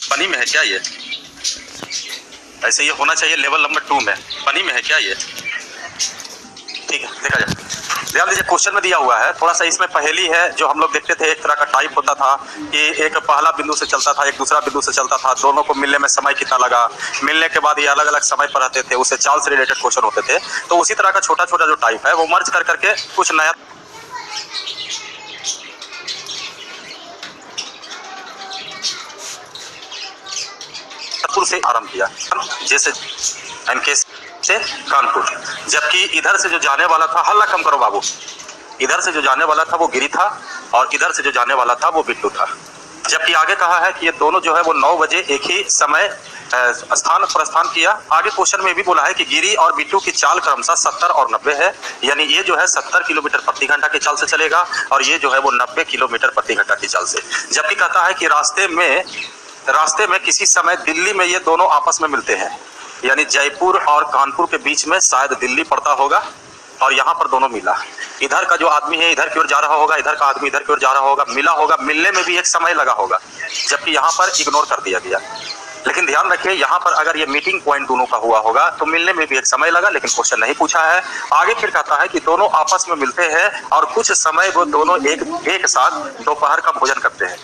पानी में है क्या ये? ऐसे ये होना चाहिए लेवल नंबर 2 में। पानी में है क्या ये? ठीक है, देखा जाए। ध्यान दीजिए, क्वेश्चन में दिया हुआ है, थोड़ा सा इसमें पहेली है। जो हम लोग देखते थे एक तरह का टाइप होता था कि एक पहला बिंदु से चलता था, एक दूसरा बिंदु से चलता था, दोनों को मिलने में समय कितना लगा, मिलने के बाद ये अलग अलग समय पर रहते थे, उससे चाल से रिलेटेड क्वेश्चन होते थे। तो उसी तरह का छोटा छोटा जो टाइप है वो मर्ज कर करके कुछ नया से आरंभ किया, जैसे एमके से कानपुर। जबकि इधर से जो जाने वाला था, हल्ला कम करो बाबू, इधर से जो जाने वाला था वो गिरी था और इधर से जो जाने वाला था वो बिट्टू था। जबकि आगे कहा है कि ये दोनों जो है वो 9 बजे एक ही समय स्थान प्रस्थान किया। आगे क्वेश्चन में भी बोला है कि गिरी और बिट्टू की चाल क्रमशः 70 और 90 है, यानी ये जो है 70 किलोमीटर प्रति घंटा की चाल से चलेगा और ये जो है वो 90 किलोमीटर प्रति घंटा की चाल से। जबकि कहता है कि रास्ते में किसी समय दिल्ली में ये दोनों आपस में मिलते हैं, यानी जयपुर और कानपुर के बीच में शायद दिल्ली पड़ता होगा और यहाँ पर दोनों मिला। इधर का जो आदमी है इधर की ओर जा रहा होगा, इधर का आदमी इधर की ओर जा रहा होगा, मिला होगा, मिलने में भी एक समय लगा होगा, जबकि यहाँ पर इग्नोर कर दिया गया। लेकिन ध्यान रखिए, यहाँ पर अगर ये मीटिंग पॉइंट दोनों का हुआ होगा तो मिलने में भी एक समय लगा, लेकिन क्वेश्चन नहीं पूछा है। आगे फिर कहता है कि दोनों आपस में मिलते हैं और कुछ समय वो दोनों एक साथ दोपहर का भोजन करते हैं।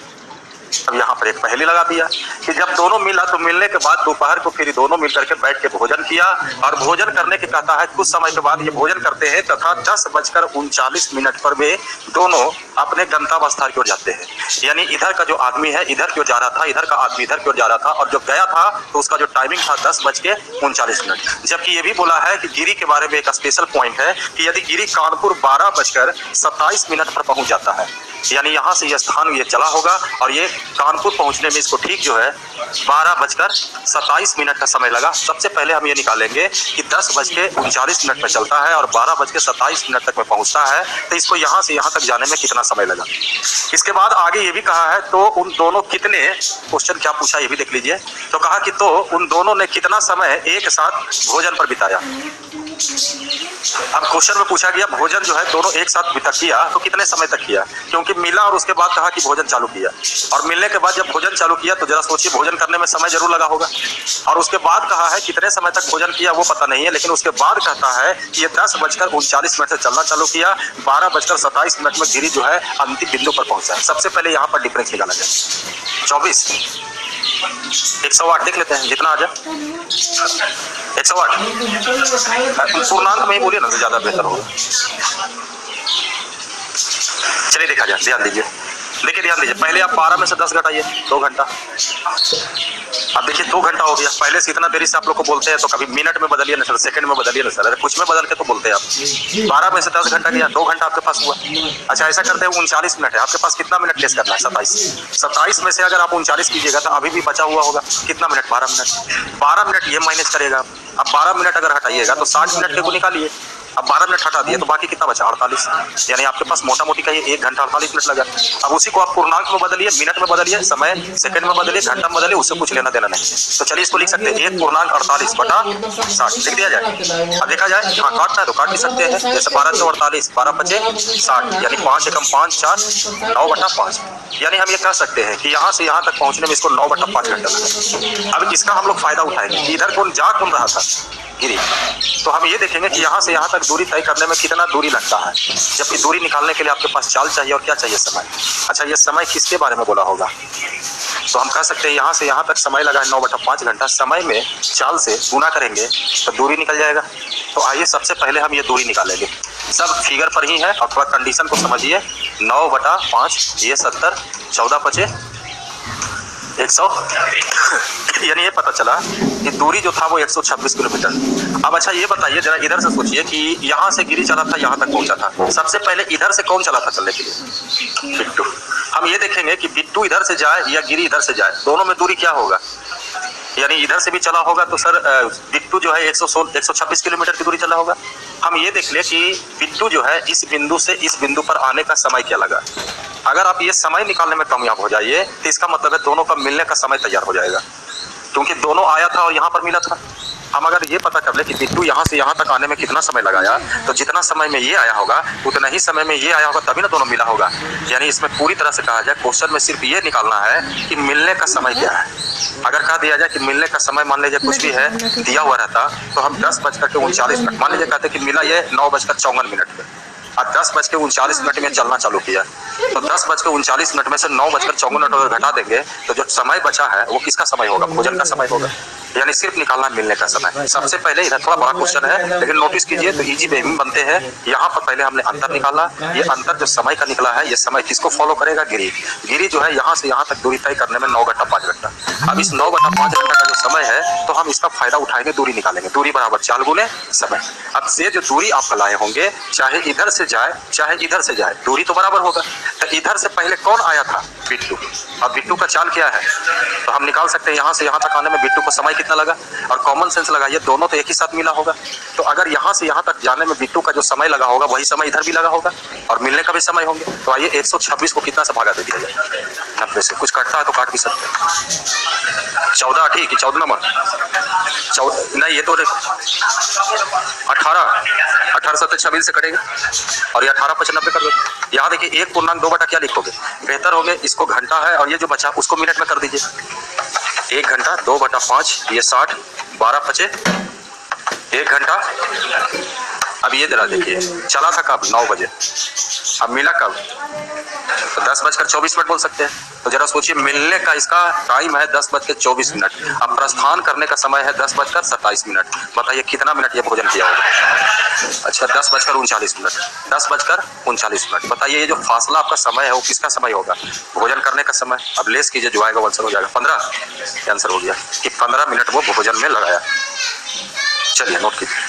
अब यहाँ पर एक पहेली लगा दिया कि जब दोनों मिला तो मिलने के बाद दोपहर को फिर दोनों मिल करके बैठ के भोजन किया और भोजन करने के कहता है कुछ समय के बाद ये भोजन करते हैं तथा 10:39 पर वे दोनों अपने गंतव्य स्थल की ओर जाते हैं। यानी इधर का जो आदमी है इधर की ओर जा रहा था, इधर का आदमी इधर की ओर जा रहा था और जो गया था तो उसका जो टाइमिंग था 10:39। जबकि ये भी बोला है कि गिरी के बारे में एक स्पेशल पॉइंट है कि यदि गिरी कानपुर 12:27 पर पहुंच जाता है, यानी यहाँ से यह स्थान ये चला होगा और ये कानपुर पहुंचने में इसको ठीक जो है 12:27 का समय लगा। सबसे पहले हम ये निकालेंगे कि 10:39 में चलता है और 12:27 तक में पहुंचता है, तो इसको यहाँ से यहाँ तक जाने में कितना समय लगा। इसके बाद आगे ये भी कहा है तो उन दोनों कितने, क्वेश्चन क्या पूछा ये भी देख लीजिए। तो कहा कि तो उन दोनों ने कितना समय एक साथ भोजन पर बिताया। अब क्वेश्चन में पूछा गया भोजन जो है दोनों एक साथ किया तो कितने समय तक किया, क्योंकि मिला और उसके बाद कहा कि भोजन चालू किया और मिलने के बाद जब भोजन चालू किया तो जरा सोचिए भोजन करने में समय जरूर लगा होगा। और उसके बाद कहा है कितने समय तक भोजन किया वो पता नहीं है, लेकिन उसके बाद कहता है कि ये 10:39 से चलना चालू किया, 12:27 में गिरी जो है अंतिम बिंदु पर पहुंचा। सबसे पहले यहाँ पर डिफरेंस निकाला जाए। 24 108 देख लेते हैं, जितना आ जाए 108 पूर्णांक में ही बोलिए ना तो ज्यादा बेहतर होगा। चलिए देखा जाए, ध्यान दीजिए, देखिए ध्यान दीजिए। पहले आप 12 में से 10 घटाइए, 2 घंटा। अब देखिए 2 घंटा हो गया। पहले से इतना देरी से आप लोग को बोलते हैं तो कभी मिनट में बदलिए ना सर, सेकंड में बदलिए ना सर, अरे कुछ में बदल के तो बोलते हैं आप। 12 में से 10 घंटा गया, 2 घंटा आपके पास हुआ। अच्छा ऐसा करते हैं 39 मिनट है आपके पास, कितना मिनट टेस्ट करना है? 27 में से अगर आप 39 कीजिएगा तो अभी भी बचा हुआ होगा कितना मिनट? 12 मिनट। 12 मिनट ये माइनस करेगा। अब 12 मिनट अगर हटाइएगा तो 60 मिनट के को निकालिए। अब 12 मिनट हटा दिए तो बाकी कितना बचा? 48। यानी आपके पास मोटा मोटी का ये 1 घंटा 48 मिनट लगा। अब उसी को आप पूर्णांक में बदलिए, मिनट में बदलिए, समय सेकंड में बदलिए, घंटा में बदलिए, उससे कुछ लेना देना नहीं। तो चलिए इसको लिख सकते हैं 1/48/60 लिख दिया जाए। अब देखा जाए हाँ काटना है तो काट भी सकते हैं, जैसे 12 × 48 12×5 यानी 5 × 5 4 9/5। यानी हम ये कह सकते हैं कि यहाँ से यहाँ तक पहुँचने में इसको 9/5 घंटा लगा। अब इसका हम लोग फायदा उठाएंगे कि इधर कौन जा कौन रहा था? गिरी। तो हम ये देखेंगे कि यहाँ से यहाँ तक दूरी तय करने में कितना दूरी लगता है, जबकि दूरी निकालने के लिए आपके पास चाल चाहिए और क्या चाहिए? समय। अच्छा ये समय किसके बारे में बोला होगा? तो हम कह सकते हैं यहाँ से यहाँ तक समय लगा है 9/5 घंटा। समय में चाल से गुना करेंगे तो दूरी निकल जाएगा। तो आइए सबसे पहले हम ये दूरी निकालेंगे। सब फिगर पर ही है और थोड़ा कंडीशन को समझिए। 9/5 ये 70, 14 × 5 100 यानी ये पता चला कि दूरी जो था वो 126 किलोमीटर। अब अच्छा ये बताइए जरा, इधर से सोचिए कि यहाँ से गिरी चला था, यहाँ तक पहुँचा था। सबसे पहले इधर से कौन चला था चलने के लिए? बिट्टू। हम ये देखेंगे कि बिट्टू इधर से जाए या गिरी इधर से जाए, दोनों में दूरी क्या होगा? यानी इधर से भी चला होगा तो सर बिट्टू जो है 126 किलोमीटर की दूरी चला होगा। हम ये देख ले कि बिट्टू जो है इस बिंदु से इस बिंदु पर आने का समय क्या लगा। अगर आप ये समय निकालने में कामयाब हो जाइए तो इसका मतलब है दोनों का मिलने का समय तैयार हो जाएगा, क्योंकि दोनों आया था और यहाँ पर मिला था। हम अगर ये पता कर ले कि बिट्टू यहाँ से यहाँ तक आने में कितना समय लगाया, तो जितना समय में ये आया होगा उतना ही समय में ये आया होगा, तभी ना दोनों मिला होगा। यानी इसमें पूरी तरह से कहा जाए, क्वेश्चन में सिर्फ ये निकालना है कि मिलने का समय क्या है। अगर कह दिया जाए कि मिलने का समय मान लीजिए कुछ भी है दिया हुआ रहता, तो हम 10:39 मान लीजिए कहते कि मिला ये 9:54 पे, और 10:39 में चलना चालू किया, तो 10:39 में से 9:54 घटा देंगे, तो जो समय बचा है वो किसका समय होगा? भोजन का समय होगा। यानी सिर्फ निकालना मिलने का समय। सबसे पहले इधर थोड़ा बड़ा क्वेश्चन है, लेकिन नोटिस कीजिए तो इजी वे में बनते हैं। यहाँ पर पहले हमने अंतर निकाला, ये अंतर जो समय का निकला है, ये समय किसको फॉलो करेगा? गिरी। गिरी जो है यहाँ से यहाँ तक दूरी तय करने में 9 घंटा 5 घंटा। अब इस 9 घंटा 5 घंटा का जो समय है, तो हम इसका फायदा उठाएंगे, दूरी निकालेंगे। दूरी बराबर 4 गुने समय। अब से जो दूरी आप लाए होंगे, चाहे इधर से जाए चाहे इधर से जाए, दूरी तो बराबर होगा। तो इधर से पहले कौन आया था? बिट्टू। अब बिट्टू का चाल क्या है, तो हम निकाल सकते हैं यहाँ से यहाँ तक आने में बिट्टू को समय कितना लगा, और कॉमन सेंस लगाइए, दोनों तो एक ही साथ मिला होगा। तो अगर यहाँ से यहाँ तक जाने में बिट्टू का जो समय लगा होगा, वही समय इधर भी लगा होगा, और मिलने का भी समय होंगे। तो आइए 126 को कितना से भागा दे दिया जाए? 90 से। कुछ कटता है तो काट भी सकते हैं। 14 ठीक है, 14 नंबर 14 नहीं, ये तो 18 7 26 से कटेगा, और ये 18 5 90 कर दो। यहाँ देखिए 1.2 बटा क्या लिखोगे? बेहतर होगे इसको घंटा है, और ये जो बचा उसको मिनट में कर दीजिए। 1 घंटा 2/5, ये 60, 12 पचे 1 घंटा। अब ये जरा देखिए, चला था कब? 9 बजे। अब मिला कब? तो 10:24 बोल सकते हैं। तो जरा सोचिए, मिलने का इसका टाइम है 10:24। अब प्रस्थान करने का समय है 10:27। बताइए कितना मिनट ये भोजन किया होगा? अच्छा 10:39। 10:39। बताइए ये जो फासला आपका समय है वो किसका समय होगा? भोजन करने का समय। अब लेस कीजिए, जो आएगा आंसर हो जाएगा 15। आंसर हो गया कि 15 मिनट वो भोजन में लगाया। चलिए नोट कीजिए।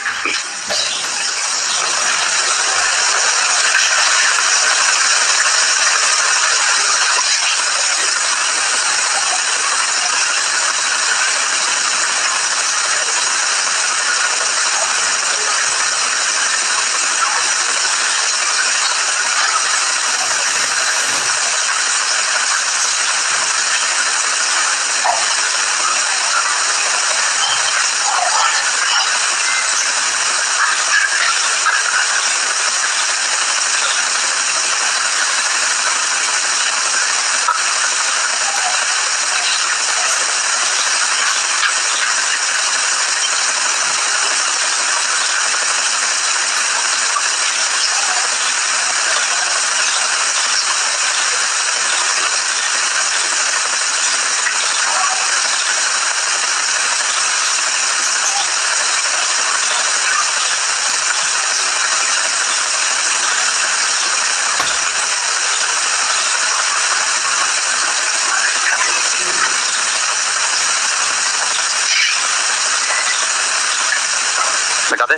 मिटा दे।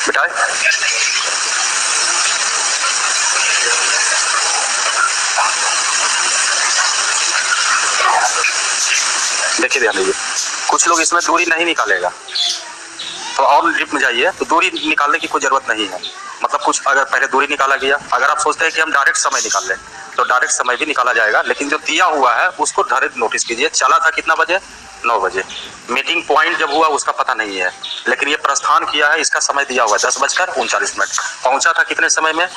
मिटाए। देखिए ध्यान दीजिए, कुछ लोग इसमें दूरी नहीं निकालेगा, तो और डीप में जाइए तो दूरी निकालने की कोई जरूरत नहीं है। मतलब कुछ अगर पहले दूरी निकाला गया, अगर आप सोचते हैं कि हम डायरेक्ट समय निकाल लें, तो डायरेक्ट समय भी निकाला जाएगा, लेकिन जो दिया हुआ है उसको डायरेक्ट नोटिस कीजिए। चला था कितना बजे? 9 बजे। मीटिंग पॉइंट जब हुआ उसका पता नहीं है, लेकिन ये प्रस्थान किया है, इसका समय दिया हुआ है 10:39। पहुंचा था कितने समय में?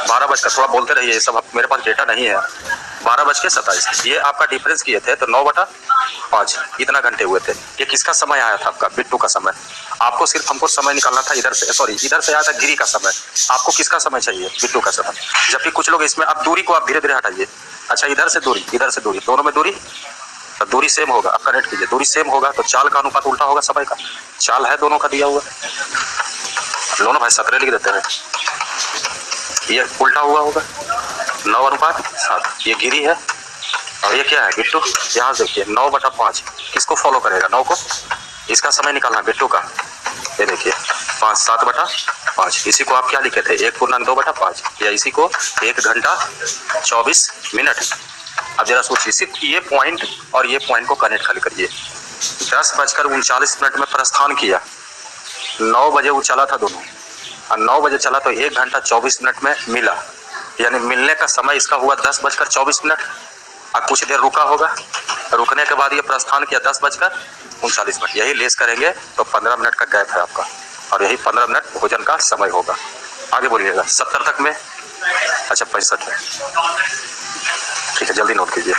12 थोड़ा बोलते रहिए, ये सब मेरे पास डेटा नहीं है। 12:27। ये आपका डिफरेंस किए थे तो 9/5 इतना घंटे हुए थे। ये किसका समय आया था? आपका बिट्टू का समय। आपको सिर्फ हमको समय निकालना था इधर से, सॉरी इधर से आया था गिरी का समय। आपको किसका समय चाहिए? बिट्टू का समय। जबकि कुछ लोग इसमें, अब दूरी को आप धीरे धीरे हटाइए। अच्छा इधर से दूरी, इधर से दूरी, दोनों में दूरी, तो दूरी सेम होगा। आप कनेक्ट कीजिए, दूरी सेम होगा तो चाल का अनुपात उल्टा होगा समय का। चाल है दोनों का दिया हुआ, दोनों भाई 17 लिख देते हैं, ये उल्टा हुआ होगा 9:7। ये गिरी है, और ये क्या है बिट्टू, यहाँ देखिए 9/5 किसको फॉलो करेगा, 9 को। इसका समय निकालना बिट्टू का, ये देखिए 5 7/5। इसी को आप क्या लिखे थे 1.2/5, या इसी को 1 घंटा 24 मिनट। अब जरा सोचिए, सिर्फ ये पॉइंट और ये पॉइंट को कनेक्ट खाली करिए। 10:39 में प्रस्थान किया, 9 बजे वो चला था दोनों, और 9 बजे चला तो 1 घंटा 24 मिनट में मिला, यानी मिलने का समय इसका हुआ 10:24। अब कुछ देर रुका होगा, रुकने के बाद ये प्रस्थान किया 10:39। यही लेस करेंगे तो 15 मिनट का गैप है आपका, और यही 15 मिनट भोजन का समय होगा। आगे बोलिएगा 70 तक में, अच्छा 65 में, ठीक है जल्दी नोट कीजिए।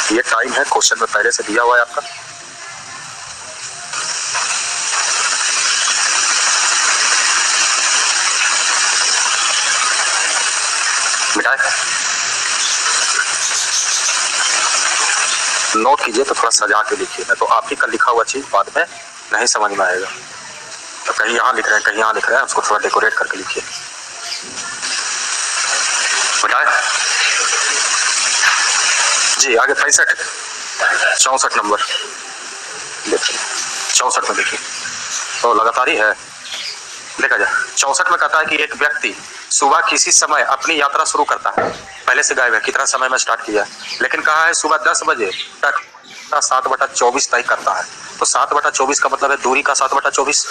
ये टाइम है, क्वेश्चन में पहले से दिया हुआ है आपका। मिटाए, नोट कीजिए तो थोड़ा सजा के लिखिए, तो आप ही का लिखा हुआ चीज बाद में नहीं समझ में आएगा। तो कहीं यहाँ लिख रहे हैं, कहीं यहाँ लिख रहे हैं, उसको थोड़ा डेकोरेट करके लिखिए। मिटाए जी। आगे 65 64 नंबर देखिए, 64 में देखिए, तो लगातार ही है, देखा जाए। 64 में कहता है कि एक व्यक्ति सुबह किसी समय अपनी यात्रा शुरू करता है, पहले से गायब है कितना समय में स्टार्ट किया, लेकिन कहा है सुबह 10 बजे तक 7/24 तय करता है। तो 7/24 का मतलब है दूरी का 7/24।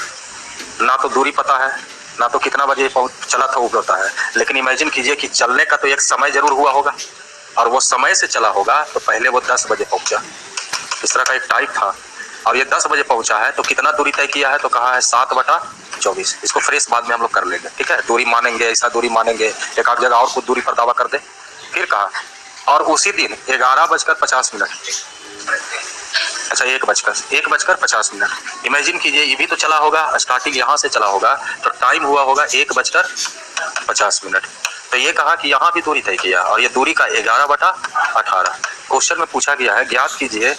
ना तो दूरी पता है, ना तो कितना बजे चला था वो पता है, लेकिन इमेजिन कीजिए कि चलने का तो एक समय जरूर हुआ होगा, और वो समय से चला होगा, तो पहले वो 10 बजे पहुंचा, इस तरह का एक टाइप था, और ये 10 बजे पहुंचा है, तो कितना दूरी तय किया है, तो कहा है 7/24। इसको फ्रेश बाद में हम लोग कर लेंगे, ठीक है, दूरी मानेंगे, ऐसा दूरी मानेंगे, एक आध जगह और कुछ दूरी पर दावा कर दे। फिर कहा और उसी दिन 11:50। अच्छा 1:50। इमेजिन कीजिए, ये भी तो चला होगा, स्टार्टिंग यहाँ से चला होगा, तो टाइम हुआ होगा 1:50। तो ये कहा कि यहाँ भी दूरी तय किया, और ये दूरी का 11/18। क्वेश्चन में पूछा गया है ज्ञात कीजिए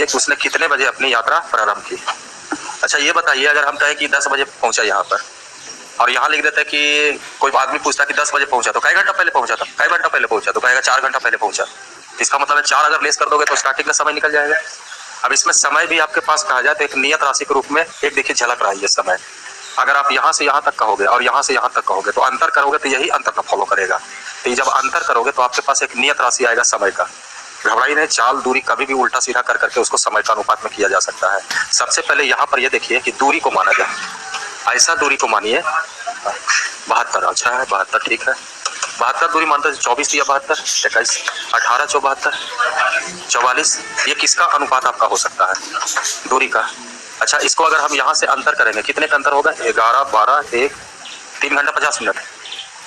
कि उसने कितने बजे अपनी यात्रा प्रारंभ की। अच्छा ये बताइए, अगर हम कहें कि 10 बजे पहुंचा यहाँ पर, और यहाँ लिख देते हैं कि कोई आदमी पूछता कि 10 बजे पहुंचा, तो कई घंटा पहले पहुंचा था, कई घंटा पहले पहुंचा, तो कहेगा 4 घंटा पहले पहुंचा। इसका मतलब है 4 अगर लेस कर दोगे तो स्टार्टिंग का समय निकल जाएगा। अब इसमें समय भी आपके पास कहा जाए तो एक नियत राशि के रूप में एक देखिए झलक रहा है ये समय। अगर आप यहाँ से यहाँ तक कहोगे और यहाँ से यहाँ तक कहोगे, तो अंतर करोगे तो यही अंतर का फॉलो करेगा। तो जब अंतर करोगे तो आपके पास एक नियत राशि आएगा समय का। घबराई नहीं, चाल दूरी कभी भी उल्टा सीधा कर करके उसको समय का अनुपात में किया जा सकता है। सबसे पहले यहाँ पर ये देखिए कि दूरी को माना जाए, ऐसा दूरी को मानिए 72। अच्छा है 72, ठीक है 72 दूरी मानते हैं। 24 दिया 72, 21, 18 74, 44। ये किसका अनुपात आपका हो सकता है, दूरी का। अच्छा इसको अगर हम यहाँ से अंतर करेंगे, कितने का अंतर होगा, 11 12 1 3 घंटा 50 मिनट।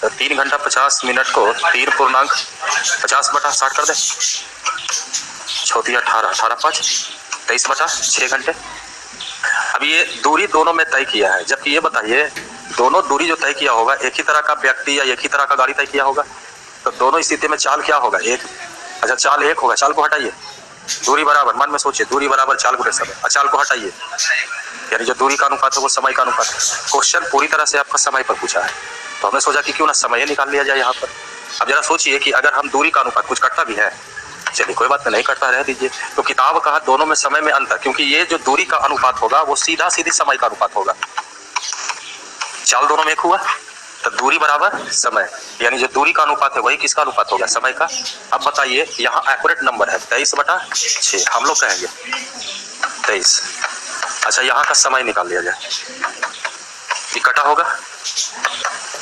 तो 3 घंटा 50 मिनट को 3.50/60 कर दे, 6 18 18 5 23/6 घंटे। अब ये दूरी दोनों में तय किया है, जबकि ये बताइए दोनों दूरी जो तय किया होगा एक ही तरह का व्यक्ति या एक ही तरह का गाड़ी तय किया होगा, तो दोनों स्थिति में चाल क्या होगा, एक। अच्छा चाल एक होगा, चाल को हटाइए, दूरी बराबर, मन में सोचिए दूरी बराबर चाल गुणे समय, चाल को हटाइए, यानी जो दूरी का अनुपात है वो समय का अनुपात है। क्वेश्चन पूरी तरह से आपका समय पर पूछा है, तो हमने सोचा कि क्यों ना समय निकाल लिया जाए यहाँ पर। अब जरा सोचिए कि अगर हम दूरी का अनुपात, कुछ कटता भी है, चलिए कोई बात नहीं कटता रह दीजिए, तो किताब कहा दोनों में समय में अंतर, क्योंकि ये जो दूरी का अनुपात होगा वो सीधा सीधी समय का अनुपात होगा। चाल दोनों में एक हुआ तो दूरी बराबर समय, यानी जो दूरी का अनुपात है वही किसका अनुपात होगा, समय का। अब बताइए यहाँ एक्यूरेट नंबर है 23/6, हम लोग कहेंगे 23। अच्छा यहाँ का समय निकाल लिया जाए, इकट्ठा होगा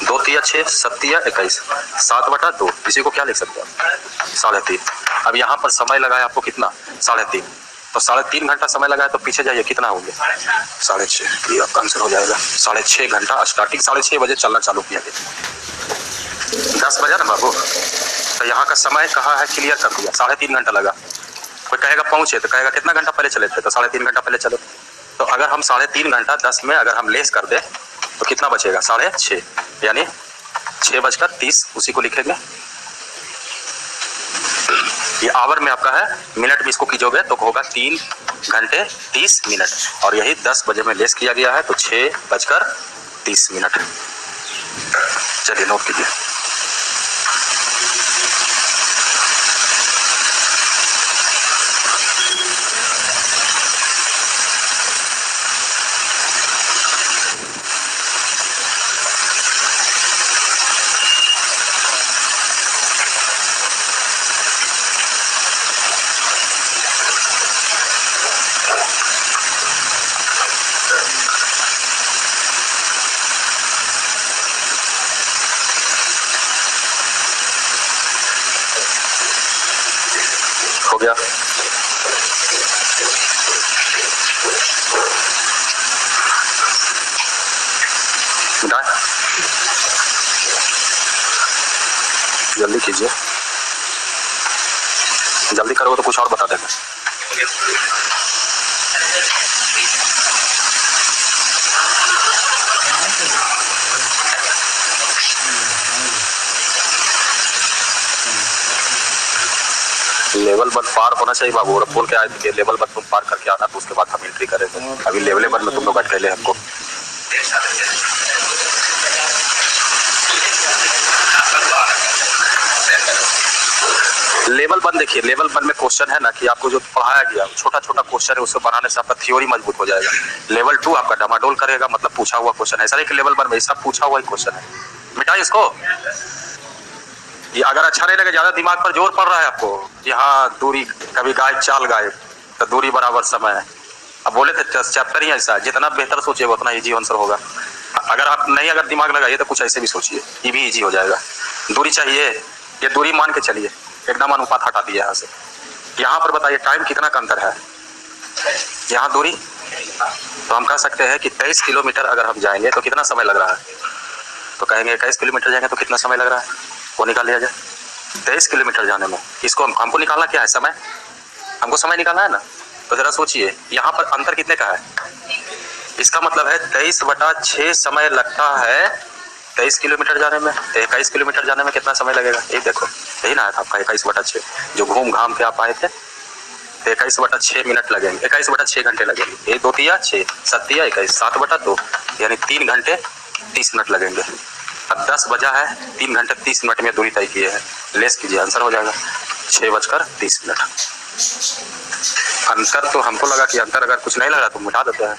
2 3 6 7 21, 7/2। इसी को क्या लिख सकते हैं, 3.5। अब यहाँ पर समय लगाया आपको कितना, 3.5, तो 3.5 घंटा समय लगाया, तो पीछे जाइए कितना होंगे 6.5, ये आपका आंसर हो जाएगा 6.5 घंटा। स्टार्टिंग 6:30 बजे चलना चालू किया गया, 10 बजे ना बाबू, तो यहाँ का समय कहा है क्लियर कर दिया, 3.5 घंटा लगा। कोई कहेगा पहुंचे, तो कहेगा कितना घंटा पहले चले थे, तो 3.5 घंटा पहले चले। तो अगर हम 3.5 घंटा 10 में अगर हम लेस कर दे तो कितना बचेगा, 6.5, यानी 6:30, उसी को लिखेंगे। ये आवर में आपका है, मिनट में इसको कीजिएगा तो होगा 3 घंटे 30 मिनट और यही 10 बजे में लेस किया गया है तो 6:30। चलिए नोट कीजिए। हो गया। जल्दी कीजिए, जल्दी करोगे तो कुछ और बता देंगे। लेवल 1 पार होना चाहिए बाबू, और बोल के आए थे लेवल 1 तुम पार करके आना तो उसके बाद हम एंट्री करेंगे। अभी लेवल 1 में तुम लोग अटके हमको। लेवल 1 देखिए, लेवल 1 में क्वेश्चन है ना कि आपको जो पढ़ाया गया छोटा छोटा क्वेश्चन है, उसको बनाने से आपका थ्योरी मजबूत हो जाएगा। लेवल 2 आपका डमाडोल करेगा, मतलब पूछा हुआ क्वेश्चन है। ऐसा नहीं कि लेवल 1 में सब पूछा हुआ ही क्वेश्चन है। मिटाइए इसको। ये अगर अच्छा नहीं लगे, ज्यादा दिमाग पर जोर पड़ रहा है आपको कि हाँ दूरी कभी गायब चाल गायब तो दूरी बराबर समय है। अब बोले थे चैप्टर ही ऐसा, जितना बेहतर सोचिएगा उतना इजी आंसर होगा। अगर आप नहीं अगर दिमाग लगाइए तो कुछ ऐसे भी सोचिए, ये भी इजी हो जाएगा। दूरी चाहिए, ये दूरी मान के चलिए, एकदम अनुपात हटा दिया यहाँ से। यहाँ पर बताइए टाइम कितना का अंतर है, यहाँ दूरी, तो हम कह सकते हैं कि 23 किलोमीटर अगर हम जाएंगे तो कितना समय लग रहा है, तो कहेंगे 21 किलोमीटर जाएंगे तो कितना समय लग रहा है, वो निकाल लिया जाए। 23 किलोमीटर जाने में इसको हमको निकालना क्या है, समय, हमको समय निकालना है ना। तो जरा सोचिए यहाँ पर अंतर कितने का है, इसका मतलब है 23/6 समय लगता है 23 किलोमीटर जाने में। 21 किलोमीटर जाने में कितना समय लगेगा, ये देखो, यही ना है आपका 21/6 जो घूम घाम के आप आए थे। 21/6 मिनट लगेंगे, 21/6 घंटे लगेंगे। 1 2 3 6 7 21 7/2 यानी 3 घंटे 30 मिनट लगेंगे। अब 10 बजा है, 3 घंटे 30 मिनट में दूरी तय किए हैं, लेस कीजिए आंसर हो जाएगा 6:30। अंतर तो हमको लगा कि अंतर अगर कुछ नहीं लगा तो मिटा देते हैं।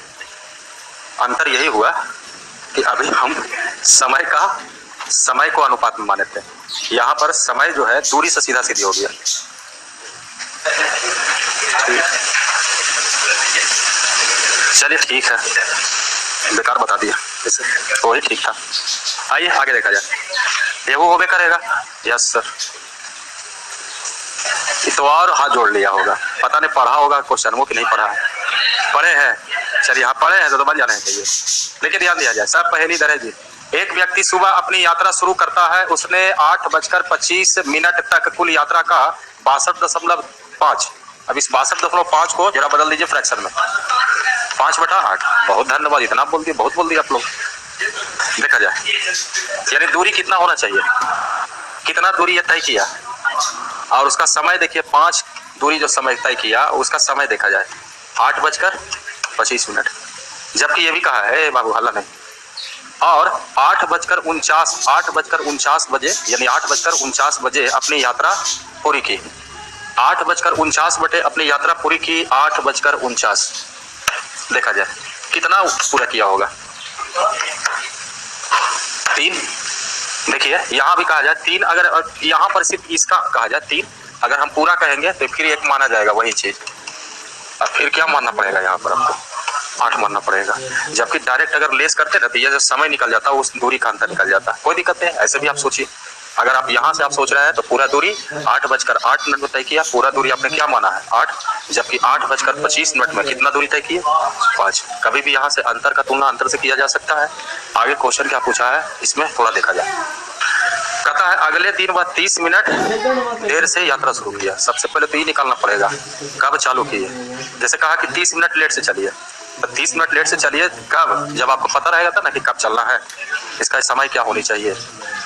अंतर यही हुआ कि अभी हम समय को अनुपात में माने थे, यहाँ पर समय जो है दूरी से सीधा सीधी हो गया। चलिए ठीक है, बेकार बता दिया, वही ठीक था। आइए आगे देखा जाए, ये वो होबे करेगा। यस सर, तो और हाथ जोड़ लिया होगा, पता नहीं पढ़ा होगा क्वेश्चन वो कि नहीं पढ़ा है, पढ़े हैं। चलिए हाँ पढ़े हैं तो बन जाने चाहिए, लेकिन ध्यान दिया जाए। सब पहली तरह जी, एक व्यक्ति सुबह अपनी यात्रा शुरू करता है, उसने 8:25 तक कुल यात्रा का 62.5। अब इस 62.5 को जरा बदल दीजिए फ्रैक्शन में, 5/8। बहुत धन्यवाद, इतना बोल दिए, बहुत बोल दिया आप लोग। देखा जाए यानी दूरी कितना होना चाहिए, कितना दूरी ये तय किया और उसका समय देखिए, 5 दूरी जो समय तय किया उसका समय देखा जाए 8:25। जबकि ये भी कहा है बाबू हल्ला नहीं, और 8:49 बजे यानी 8:49 बजे अपनी यात्रा पूरी की। 8:49 बजे अपनी यात्रा पूरी की, 8:49 देखा जाए कितना पूरा किया होगा, 3। देखिए यहाँ भी कहा जाए 3, अगर यहाँ पर सिर्फ इसका कहा जाए 3, अगर हम पूरा कहेंगे तो फिर 1 माना जाएगा वही चीज। अब फिर क्या मानना पड़ेगा, यहाँ पर आपको 8 मानना पड़ेगा। जबकि डायरेक्ट अगर लेस करते ना तो ये जो समय निकल जाता है उस दूरी का अंतर निकल जाता है, कोई दिक्कत नहीं। ऐसे भी आप सोचिए, अगर आप यहाँ से आप सोच रहे हैं तो पूरा दूरी 8:08 तय किया, पूरा दूरी आपने क्या माना है 8, जबकि 8:25 में कितना दूरी तय किया 5। कभी भी यहाँ से अंतर का तुलना अंतर से किया जा सकता है। आगे क्वेश्चन क्या पूछा है इसमें थोड़ा देखा जाए। कहता है अगले दिन वह 30 मिनट देर से यात्रा शुरू किया। सबसे पहले तो ये निकालना पड़ेगा कब चालू किए। जैसे कहा कि 30 मिनट लेट से चलिए, तो 30 मिनट लेट से चलिए कब, जब आपको पता रहेगा था ना कि कब चलना है, इसका समय क्या होनी चाहिए,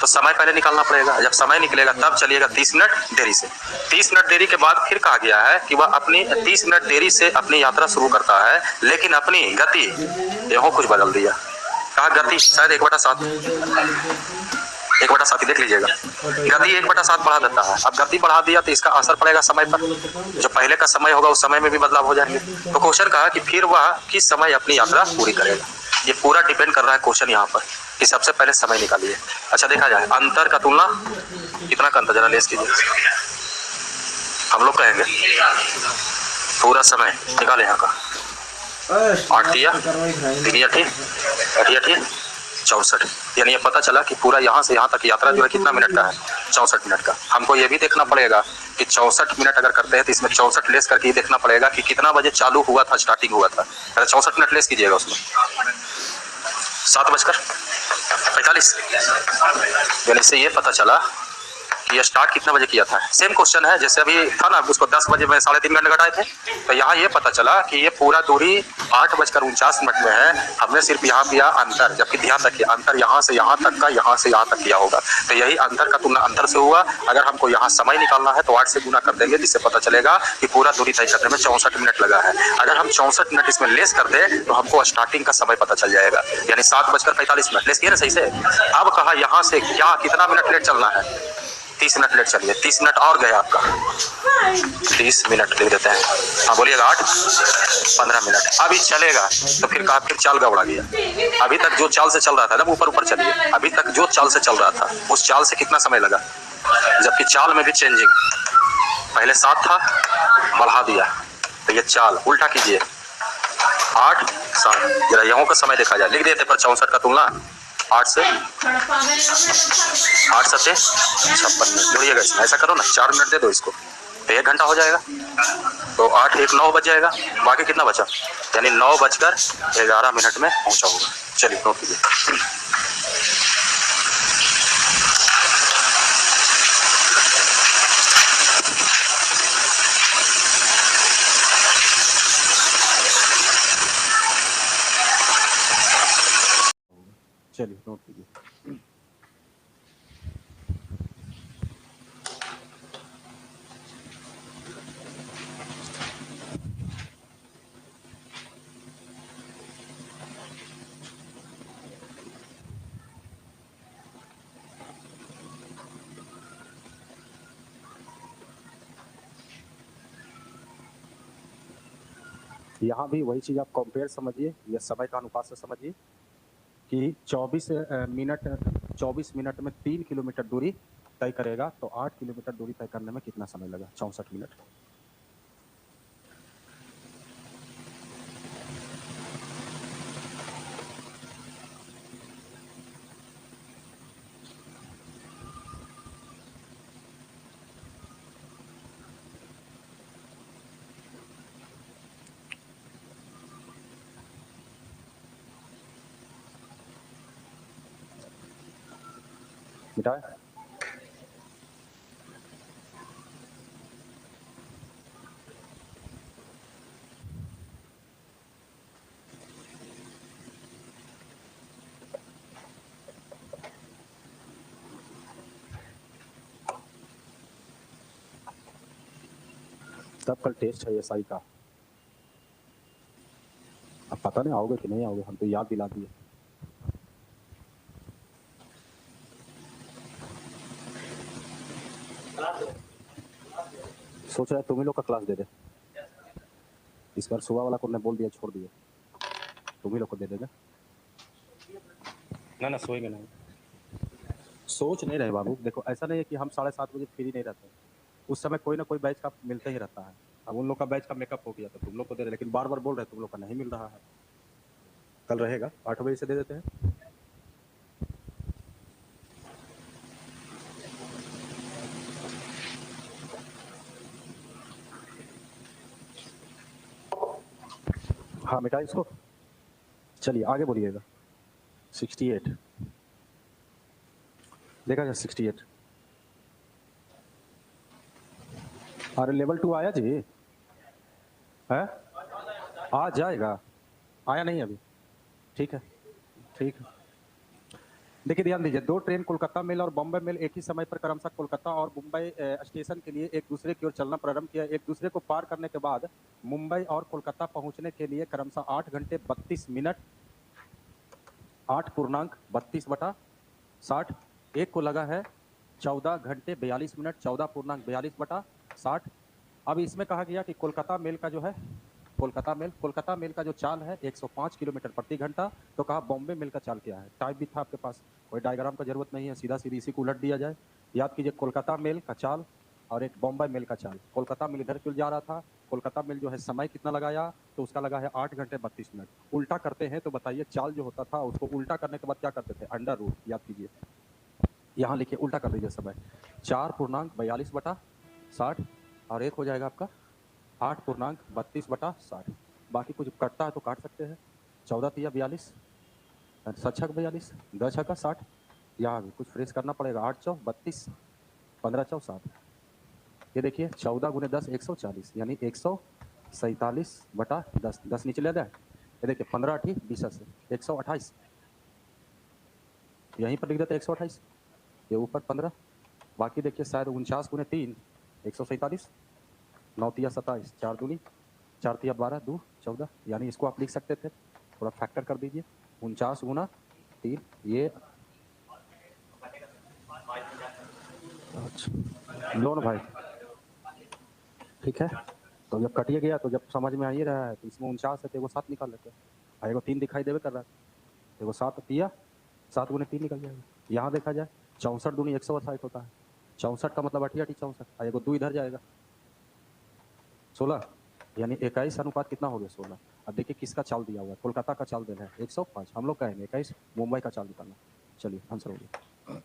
तो समय पहले निकालना पड़ेगा। जब समय निकलेगा तब चलिएगा 30 मिनट देरी से। 30 मिनट देरी के बाद फिर कहा गया है कि वह अपनी 30 मिनट देरी से अपनी यात्रा शुरू करता है, लेकिन अपनी गति यहों कुछ बदल दिया। कहा गति शायद 1/7, 1/7 देख लीजिएगा, गति 1/7 बढ़ा देता है। अब गति बढ़ा दिया तो इसका असर पड़ेगा समय पर, जो पहले का समय होगा उस समय में भी बदलाव हो जाएंगे। तो क्वेश्चन कहा कि फिर वह किस समय अपनी यात्रा पूरी करेगा। ये पूरा डिपेंड कर रहा है क्वेश्चन यहाँ पर कि सबसे पहले समय निकालिए। अच्छा देखा जाए अंतर का तुलना, कितना का अंतर जरा लेस कीजिए। हम लोग कहेंगे पूरा समय निकाले यहाँ का 8 दिया 64, यानी ये पता चला कि पूरा यहाँ से यहाँ तक यात्रा जो है कितना मिनट का है, 64 मिनट का। हमको ये भी देखना पड़ेगा कि 64 मिनट अगर करते हैं तो इसमें 64 लेस करके ये देखना पड़ेगा कि कितना बजे चालू हुआ था, स्टार्टिंग हुआ था। 64 मिनट लेस कीजिएगा उसमें 7:45, यानी इससे ये पता चला कि ये स्टार्ट कितना बजे किया था। सेम क्वेश्चन है जैसे अभी था ना, उसको 10 बजे में 3.5 घंटे घटाए थे, तो यहाँ ये पता चला कि ये पूरा दूरी 8:49 में है। हमने सिर्फ यहाँ किया अंतर, जबकि ध्यान रखिए अंतर यहाँ से यहाँ तक का, यहाँ से यहाँ तक किया होगा, तो यही अंतर का तुलना अंतर से हुआ। अगर हमको यहाँ समय निकालना है तो 8 से गुना कर देंगे, जिससे पता चलेगा कि पूरा दूरी तय करने में 64 मिनट लगा है। अगर हम 64 मिनट इसमें लेस कर दे तो हमको स्टार्टिंग का समय पता चल जाएगा, यानी 7:45 लेस किया ना सही से। अब कहा यहाँ से क्या कितना मिनट लेट चलना है, 30 मिनट लेट चलिए, 30 मिनट और गया आपका, 30 मिनट लिख देते हैं। हाँ बोलिएगा 8 15 मिनट अभी चलेगा। तो फिर कहा फिर चाल गड़बड़ा गया। अभी तक जो चाल से चल रहा था ना, ऊपर ऊपर चलिए, अभी तक जो चाल से चल रहा था उस चाल से कितना समय लगा, जबकि चाल में भी चेंजिंग, पहले 7 था बढ़ा दिया, तो ये चाल उल्टा कीजिए 8 7। जरा यहाँ का समय देखा जाए, लिख देते पर 64 का तुलना 8 से 56 जोड़िएगा इसमें, ऐसा करो ना 4 मिनट दे दो इसको तो 1 घंटा हो जाएगा। तो 8 1 9 बज जाएगा, बाकी कितना बचा, यानी 9:11 में पहुंचा होगा। चलिए नोट कीजिए। चलिए नोट कीजिए। यहाँ भी वही चीज़ आप कंपेयर समझिए या समय का अनुपात से समझिए कि 24 मिनट में 3 किलोमीटर दूरी तय करेगा, तो 8 किलोमीटर दूरी तय करने में कितना समय लगा, 64 मिनट। मिटाए तब कल टेस्ट है एसआई का, अब पता नहीं आओगे कि नहीं आओगे, हम तो याद दिला दिए। सोच रहा है तुम ही लोग का क्लास दे दे, इस बार सुबह वाला को ने बोल दिया छोड़ दिए, तुम ही लोग को दे देगा। ना सोएंगे नहीं, सोच नहीं रहे बाबू। देखो ऐसा नहीं है कि हम 7:30 बजे फ्री नहीं रहते, उस समय कोई ना कोई बैच का मिलता ही रहता है। अब उन लोग का बैच का मेकअप हो गया तो तुम लोग को दे रहे, लेकिन बार बार बोल रहे तुम लोग का नहीं मिल रहा है। कल रहेगा 8 बजे से दे देते हैं। हाँ मिटाए इसको, चलिए आगे बोलिएगा। 68 देखा जाए 68। अरे लेवल 2 आया जी है, आ जाएगा, आया नहीं अभी, ठीक है ठीक है। देखिए ध्यान दीजिए, दो ट्रेन कोलकाता मेल और बॉम्बे मेल एक ही समय पर क्रमशः कोलकाता और मुंबई स्टेशन के लिए एक दूसरे की ओर चलना प्रारंभ किया। एक दूसरे को पार करने के बाद मुंबई और कोलकाता पहुंचने के लिए क्रमशः 8 घंटे 32 मिनट 8.32/60, एक को लगा है 14 घंटे 42 मिनट 14.42/60। अब इसमें कहा गया कि कोलकाता मेल का जो है कोलकाता मेल का जो चाल है 105 किलोमीटर प्रति घंटा। तो कहा बॉम्बे मेल का चाल क्या है। टाइप भी था आपके पास, कोई डायग्राम का जरूरत नहीं है, सीधा सीधी इसी को उलट दिया जाए। याद कीजिए, कोलकाता मेल का चाल और एक बॉम्बे मेल का चाल। कोलकाता मेल इधर क्यों जा रहा था, कोलकाता मेल जो है समय कितना लगाया, तो उसका लगा है 8 घंटे 32 मिनट। उल्टा करते हैं तो बताइए, चाल जो होता था उसको उल्टा करने के बाद क्या करते थे, अंडर रूट। याद कीजिए, यहाँ लिखिए, उल्टा कर दीजिए समय, 4.42/60 और एक हो जाएगा आपका 8.32/60। बाकी कुछ कटता है तो काट सकते हैं। 14 तिया 42, 7 42, 10 छक्का 60। यहाँ भी कुछ फ्रेश करना पड़ेगा। 8 चौ 32, 15 चौ 60। ये देखिए 14 गुने 10 140, यानी 147/10। 10 नीचे ले जाए। ये देखिए 15 8 20 से 128, यहीं पर लिख देते 128। ये ऊपर 15, बाकी देखिए शायद 49 गुने 3 147, 9 तिया 27, 4 दूनी 4 तिया 12, 2 14, यानी इसको आप लिख सकते थे, थोड़ा फैक्टर कर दीजिए। 49 गुना 3, ये अच्छा लोन भाई, ठीक है। तो जब कटिए गया तो जब समझ में आ ही रहा है, तो इसमें 49 है तो एगो 7 निकाल लेते हैं। एगो 3 दिखाई देवे कर रहा है, एगो 7 तिया 7 गुने 3 निकल जाएगा। यहाँ देखा जाए 64 दूनी 128 होता है। 64 का मतलब 88 64, एगो 2 इधर जाएगा 16, यानी 21 कितना हो गया 16। अब देखिए किसका चाल दिया हुआ है, कोलकाता का चाल देना है 105, हम लोग कहेंगे 21, मुंबई का चाल निकालना। चलिए आंसर हो गया।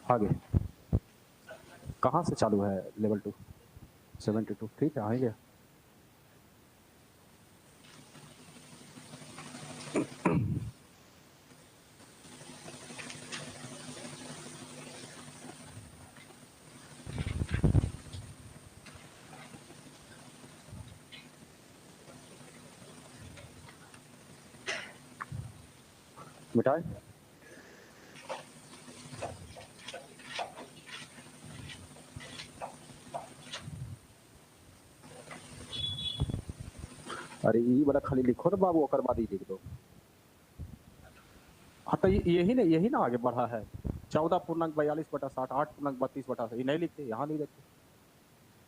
आगे कहाँ से चालू है लेवल 2, 72, ठीक है आएंगे। मिटाए, अरे ये बड़ा खाली लिखो ना बाबू, ओकर बाद ही लिख दो। हाँ तो यही ना आगे बढ़ा है, 14.42/60, 8.32/60, ये नहीं लिखते, यहाँ नहीं लिखते।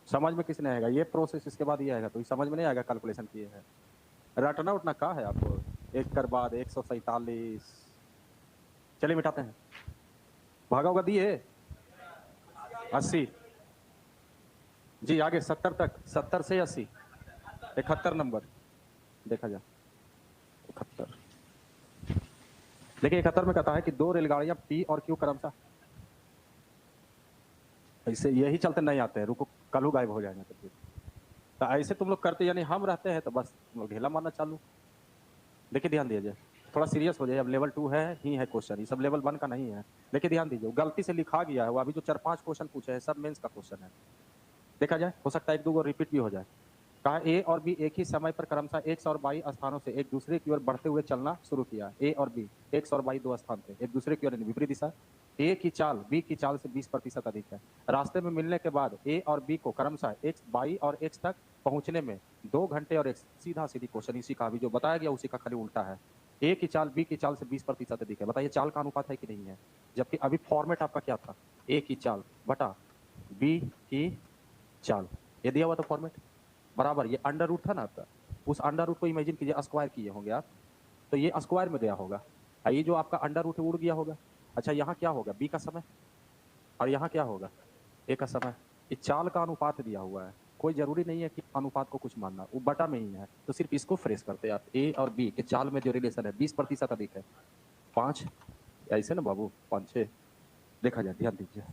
समझ में किसने आएगा ये प्रोसेस, इसके बाद ये आएगा तो ये समझ में नहीं आएगा। कैलकुलेशन किए हैं, रटना उठना कहा है आपको, एक कर बाद 147। चलिए मिटाते हैं, भागा होगा दिए 80 जी, आगे 70 तक, 70 से 80, 71 नंबर देखा जाए 71। देखिए 71 में कहता है कि दो रेलगाड़ियां पी और क्यू क्रमशः, ऐसे यही चलते नहीं आते हैं, रुको कल गायब हो जाएंगे। तो ऐसे तुम लोग करते, यानी हम रहते हैं तो बस तुम लोग ढेला मारना चालू। देखिए ध्यान दीजिए, थोड़ा सीरियस हो जाए, अब लेवल 2 है ही है क्वेश्चन, ये सब लेवल 1 का नहीं है। देखिए ध्यान दीजिए, गलती से लिखा गया है वो, अभी जो 4-5 क्वेश्चन पूछे हैं सब मेंस का क्वेश्चन है। देखा जाए, हो सकता है 1-2 को रिपीट भी हो जाए। कहा ए और बी एक ही समय पर क्रमशः 100 और 22 स्थानों से एक दूसरे की ओर बढ़ते हुए चलना शुरू किया। ए और बी 100 और 22 दो स्थान थे, एक दूसरे की ओर विपरीत दिशा। ए की चाल बी की चाल से 20% अधिक है। रास्ते में मिलने के बाद ए और बी को क्रमशः एक्स वाई और एक्स तक पहुंचने में 2 घंटे और एक्स, सीधा सीधी क्वेश्चन इसी का भी जो बताया गया उसी का खाली उल्टा है। ए की चाल बी की चाल से 20% अधिक है, बताइए चाल का अनुपात है कि नहीं है। जबकि अभी फॉर्मेट आपका क्या था, ए की चाल बटा बी की चाल, ये दिया हुआ था फॉर्मेट बराबर, ये अंडर रूट था ना आपका, उस अंडर रूट को इमेजिन कीजिए स्क्वायर किए होंगे आप, तो ये स्क्वायर में गया होगा, ये जो आपका अंडर रूट उड़ गया होगा। अच्छा यहाँ क्या होगा, बी का समय, और यहाँ क्या होगा, ए का समय। ये चाल का अनुपात दिया हुआ है, कोई जरूरी नहीं है कि अनुपात को कुछ मानना, वो बटा में ही है, तो सिर्फ इसको फ्रेश करते हैं आप। ए और बी के चाल में जो रिलेशन है 20% अधिक है, 5 ऐसे ना बाबू, 5-6 देखा जाए, ध्यान दीजिए।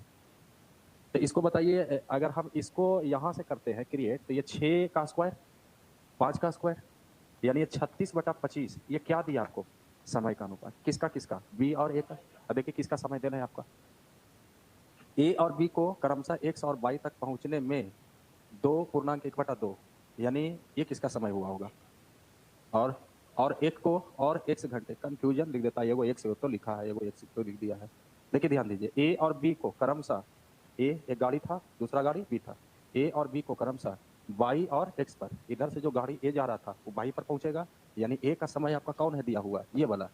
तो इसको बताइए, अगर हम इसको यहाँ से करते हैं क्रिएट, तो ये 6 का स्क्वायर 5 का स्क्वायर, यानी ये 36/25, ये क्या दिया आपको, समय का अनुपात, किसका किसका, बी और ए का। अब देखिए किसका समय देना है आपका, ए और बी को क्रमशः x और y तक पहुंचने में 2.1/2, यानी ये किसका समय हुआ होगा, और और एक को और x घंटे, कंफ्यूजन लिख देता है, ये वो x तो लिखा है, ये वो x तो लिख दिया है। देखिए ध्यान दीजिए, a और b को क्रमशः, a एक गाड़ी था, दूसरा गाड़ी b था, a और b को क्रमशः y और x पर, इधर से जो गाड़ी a जा रहा था वो y पर पहुंचेगा, यानी a का समय आपका कौन है दिया हुआ है, ये वाला,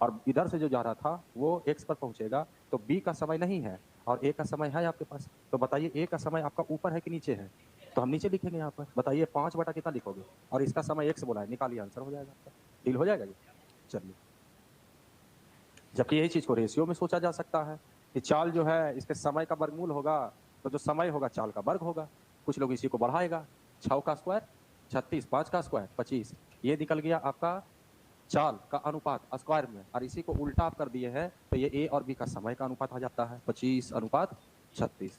और इधर से जो जा रहा था वो x पर पहुंचेगा, तो b का समय नहीं है और a का समय है आपके पास, तो बताइए a का समय आपका ऊपर है कि नीचे है, तो हम नीचे लिखेंगे यहाँ पर, बताइए 5 बटा कितना लिखोगे, और इसका समय x बोला है, निकालिए आंसर हो जाएगा आपका, डील हो जाएगा ये। चलिए, जबकि यही चीज को रेशियो में सोचा जा सकता है कि चाल जो है इसके समय का वर्गमूल होगा, तो जो समय होगा चाल का वर्ग होगा, कुछ लोग इसी को बढ़ाएगा, 6 का स्क्वायर 36, 5 का स्क्वायर 25, ये निकल गया आपका चाल का अनुपात स्क्वायर में, और इसी को उल्टा आप कर दिए हैं तो ये ए और बी का समय का अनुपात आ जाता है 25 अनुपात 36।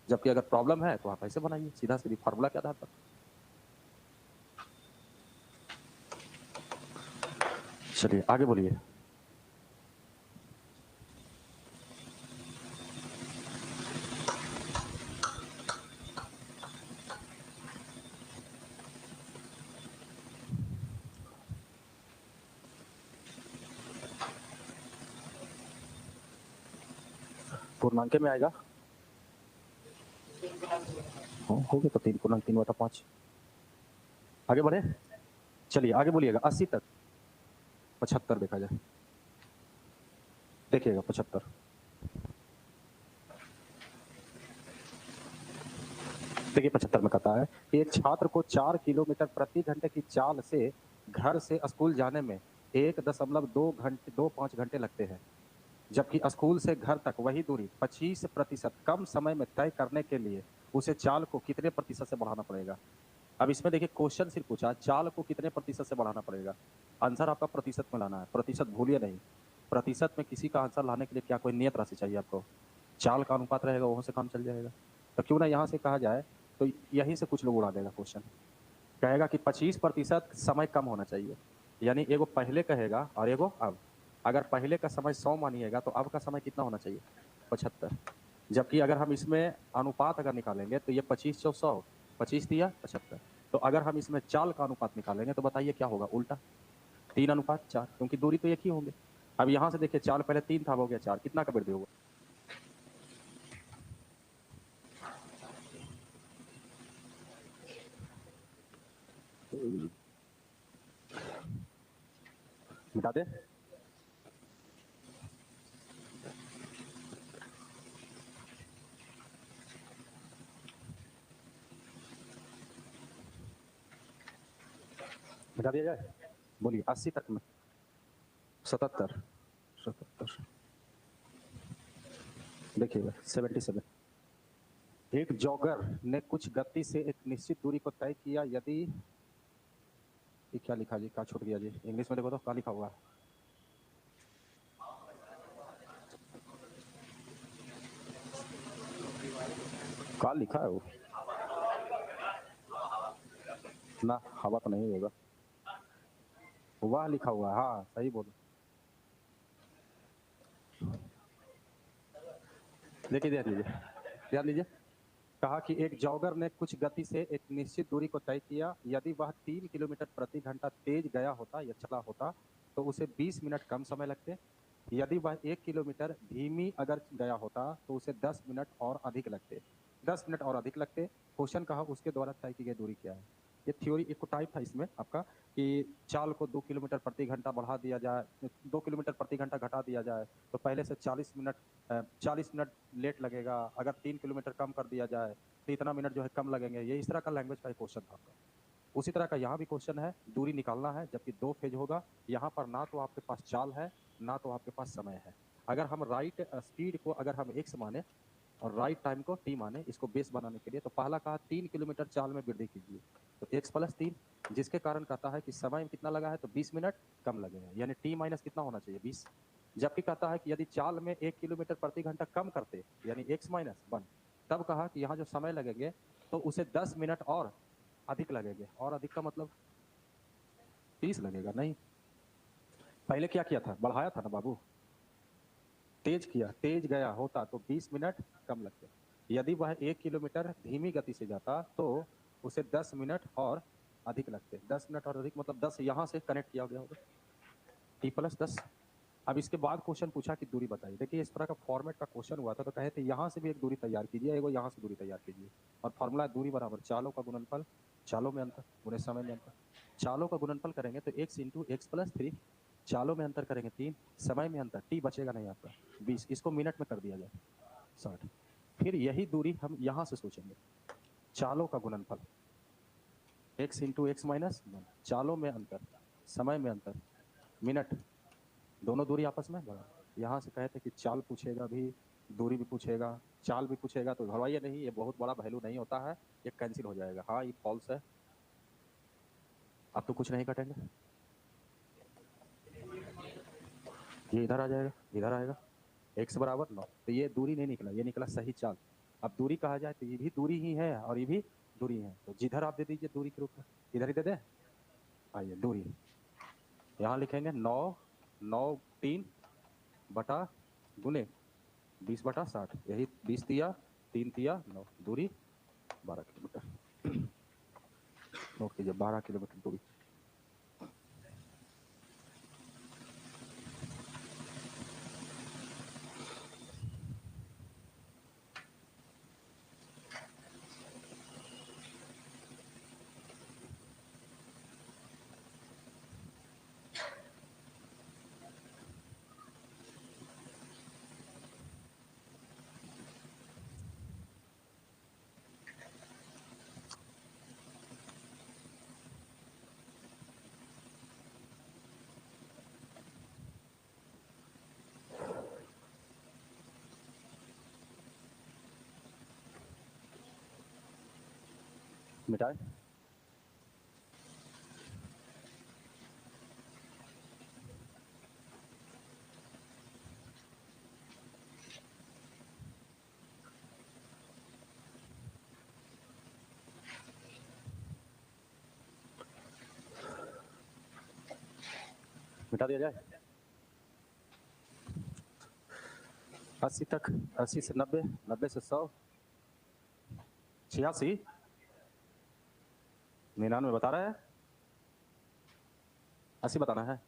जबकि अगर प्रॉब्लम है तो आप ऐसे बनाइए सीधा सीधी फार्मूला के आधार पर। चलिए आगे बोलिए। पूर्णांक में आएगा, हो गया तो 3 पूर्णांक 3/5। आगे बढ़े, चलिए आगे बोलिएगा 80 तक, 75 देखा जाए, देखिएगा 75। देखिए 75 में कहता है कि एक छात्र को 4 किलोमीटर प्रति घंटे की चाल से घर से स्कूल जाने में 1.25 घंटे लगते हैं, जबकि स्कूल से घर तक वही दूरी 25% कम समय में तय करने के लिए उसे चाल को कितने प्रतिशत से बढ़ाना पड़ेगा। अब इसमें देखिए क्वेश्चन सिर्फ पूछा चाल को कितने प्रतिशत से बढ़ाना पड़ेगा, आंसर आपका प्रतिशत में लाना है, प्रतिशत भूलिए नहीं, प्रतिशत में किसी का आंसर लाने के लिए क्या कोई नियत राशि चाहिए आपको, चाल का अनुपात रहेगा वहां से काम चल जाएगा, तो क्यों ना यहाँ से कहा जाए, तो यहीं से कुछ लोग उड़ा देगा क्वेश्चन, कहेगा कि 25% समय कम होना चाहिए, यानी एगो पहले कहेगा और एगो अब, अगर पहले का समय 100 मानिएगा तो अब का समय कितना होना चाहिए 75, जबकि अगर हम इसमें अनुपात अगर निकालेंगे तो ये 25 × 100, 25 दिया 75, तो अगर हम इसमें चाल का अनुपात निकालेंगे तो बताइए क्या होगा, उल्टा 3:4, क्योंकि दूरी तो एक ही होंगे। अब यहाँ से देखिए चाल पहले 3 था, हो गया 4, कितना का वृद्धि होगा, मिटा दे, मिटा दिया जाए, बोलिए 80 तक में 77, 77, देखिएगा 77। एक जॉगर ने कुछ गति से एक निश्चित दूरी को तय किया, यदि ये क्या लिखा जी, क्या छूट गया जी, इंग्लिश में देखो तो क्या लिखा हुआ है, क्या लिखा है वो ना, हवा तो नहीं होगा, वह लिखा हुआ है, हाँ सही बोलो, देखिए ध्यान दीजिए, कहा कि एक जॉगर ने कुछ गति से एक निश्चित दूरी को तय किया, यदि वह 3 किलोमीटर प्रति घंटा तेज गया होता या चला होता तो उसे 20 मिनट कम समय लगते, यदि वह 1 किलोमीटर धीमी अगर गया होता तो उसे 10 मिनट और अधिक लगते, 10 मिनट और अधिक लगते। क्वेश्चन कहा उसके द्वारा तय की गई दूरी क्या है, ये थ्योरी एक टाइप था इसमें आपका कि चाल को 2 किलोमीटर प्रति घंटा बढ़ा दिया जाए, 2 किलोमीटर प्रति घंटा घटा दिया जाए तो पहले से 40 मिनट लेट लगेगा, अगर 3 किलोमीटर कम कर दिया जाए तो इतना मिनट जो है कम लगेंगे, ये इस तरह का लैंग्वेज का क्वेश्चन था आपका। उसी तरह का यहाँ भी क्वेश्चन है, दूरी निकालना है, जबकि 2 फेज होगा, यहाँ पर ना तो आपके पास चाल है ना तो आपके पास समय है। अगर हम राइट स्पीड को अगर हम x माने और राइट टाइम को t माने, इसको बेस बनाने के लिए, तो पहला कहा 3 किलोमीटर चाल में वृद्धि कीजिए, तो x + 3, जिसके कारण कहता है कि समय में कितना लगा है तो 20 मिनट कम लगेगा, यानी t माइनस कितना होना चाहिए 20, जबकि कहता है कि यदि चाल में 1 किलोमीटर प्रति घंटा कम करते यानी x - 1, तब कहा कि यहाँ जो समय लगेंगे तो उसे 10 मिनट और अधिक लगेंगे, और अधिक का मतलब 30 लगेगा, नहीं पहले क्या किया था, बढ़ाया था ना बाबू, तेज किया, तेज गया होता तो 20 मिनट कम लगते, यदि वह 1 किलोमीटर धीमी गति से जाता तो उसे 10 मिनट और अधिक लगते हैं, 10 मिनट और अधिक मतलब 10 यहाँ से कनेक्ट किया गया होगा, टी प्लस 10। अब इसके बाद क्वेश्चन पूछा कि दूरी बताइए। देखिए इस तरह का फॉर्मेट का क्वेश्चन हुआ था तो कहे थे यहाँ से भी एक दूरी तैयार कीजिए, एगो यहाँ से दूरी तैयार कीजिए, और फॉर्मूला दूरी बराबर चालों का गुणनफल, चालों में अंतर गुणे समय में अंतर। चालों का गुणनफल करेंगे तो x इंटू एक्स प्लस 3, चालों में अंतर करेंगे 3, समय में अंतर t बचेगा नहीं आपका 20, इसको मिनट में कर दिया जाए 60। फिर यही दूरी हम यहाँ से सोचेंगे, चालों का गुणनफल x इंटू एक्स माइनस 1, चालों में अंतर, समय में अंतर, मिनट, दोनों दूरी आपस में बराबर। यहाँ से कहे थे कि चाल पूछेगा भी, दूरी भी पूछेगा, चाल भी पूछेगा तो घबराइए नहीं, ये बहुत बड़ा वैल्यू नहीं होता है, ये कैंसिल हो जाएगा। हाँ ये फॉल्स है, अब तो कुछ नहीं कटेंगे, ये इधर आ जाएगा, इधर आएगा, x बराबर 9, तो ये दूरी नहीं निकला, ये निकला सही चाल। अब दूरी कहा जाए तो ये भी दूरी ही है और ये भी दूरी है, तो जिधर आप दे दीजिए दूरी के रूप में, इधर ही दे दे। आइए दूरी यहाँ लिखेंगे 9, 9 3 बटा गुने 20/60, यही 20 तिया 3 तिया 9, दूरी 12 किलोमीटर। नोट कीजिए 12 किलोमीटर दूरी। मिटाए मिटा दिया जाए 80 तक, 80 से 90, 90 से 100, 86, 99 बता रहा है, 80 बताना है।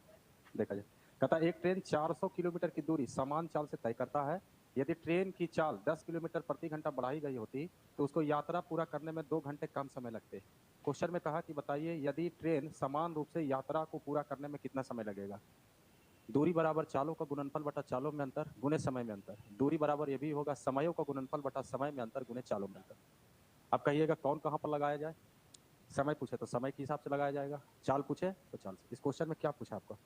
देखा जाए, कहता एक ट्रेन 400 किलोमीटर की दूरी समान चाल से तय करता है। यदि ट्रेन की चाल 10 किलोमीटर प्रति घंटा बढ़ाई गई होती तो उसको यात्रा पूरा करने में 2 घंटे कम समय लगते। क्वेश्चन में कहा कि बताइए यदि ट्रेन समान रूप से यात्रा को पूरा करने में कितना समय लगेगा। दूरी बराबर चालों का गुणनफल बटा चालों में अंतर गुणे समय में अंतर। दूरी बराबर ये भी होगा समयों का गुणनफल बटा समय में अंतर गुणे चालों में अंतर। अब कहिएगा कौन कहाँ पर लगाया जाए। समय पूछे तो समय के हिसाब से लगाया जाएगा, चाल पूछे तो चाल से। इस क्वेश्चन में क्या पूछा आपको,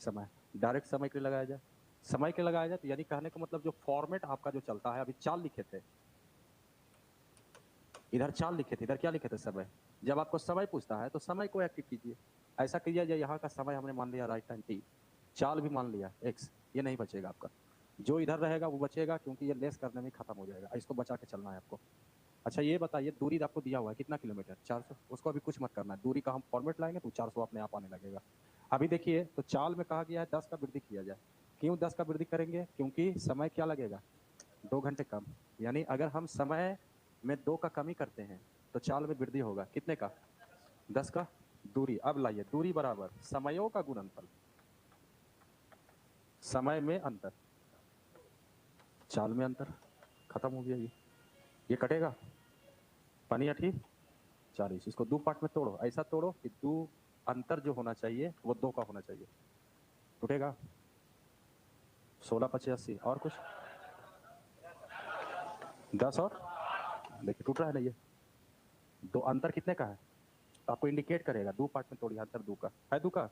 समय, डायरेक्ट समय के लिए लगाया जाए, समय के लगाया जाए तो यानी कहने का मतलब जो फॉर्मेट आपका जो चलता है, अभी चाल लिखे थे, इधर चाल लिखे थे, इधर क्या लिखे थे समय। जब आपको समय पूछता है तो समय को एक्टिव कीजिए। ऐसा कीजिए जो यहाँ का समय हमने मान लिया राइट टाइम टी, चाल भी मान लिया एक्स, ये नहीं बचेगा आपका, जो इधर रहेगा वो बचेगा क्योंकि ये लेस करने में खत्म हो जाएगा, इसको बचा के चलना है आपको। अच्छा ये बताइए दूरी आपको दिया हुआ है कितना किलोमीटर, 400, उसको अभी कुछ मत करना है, दूरी का हम फॉर्मेट लाएंगे तो 400 अपने आप आने लगेगा। अभी देखिए तो चाल में कहा गया है 10 का वृद्धि किया जाए। क्यों 10 का वृद्धि करेंगे, क्योंकि समय क्या लगेगा 2 घंटे कम, यानी अगर हम समय में 2 का कमी करते हैं तो चाल में वृद्धि होगा कितने का, 10 का। दूरी अब लाइए, दूरी बराबर समयों का गुणनफल, समय में अंतर, चाल में अंतर, खत्म हो गया ये कटेगा, पानी अठी 40, इसको 2 पार्ट में तोड़ो, ऐसा तोड़ो कि 2 अंतर जो होना चाहिए वो 2 का होना चाहिए, टूटेगा 16 × 85 और कुछ 10 और देखिए टूट रहा है ना ये, 2 अंतर कितने का है आपको इंडिकेट करेगा, 2 पार्ट में तोड़िए, अंतर 2 का है, 2 का,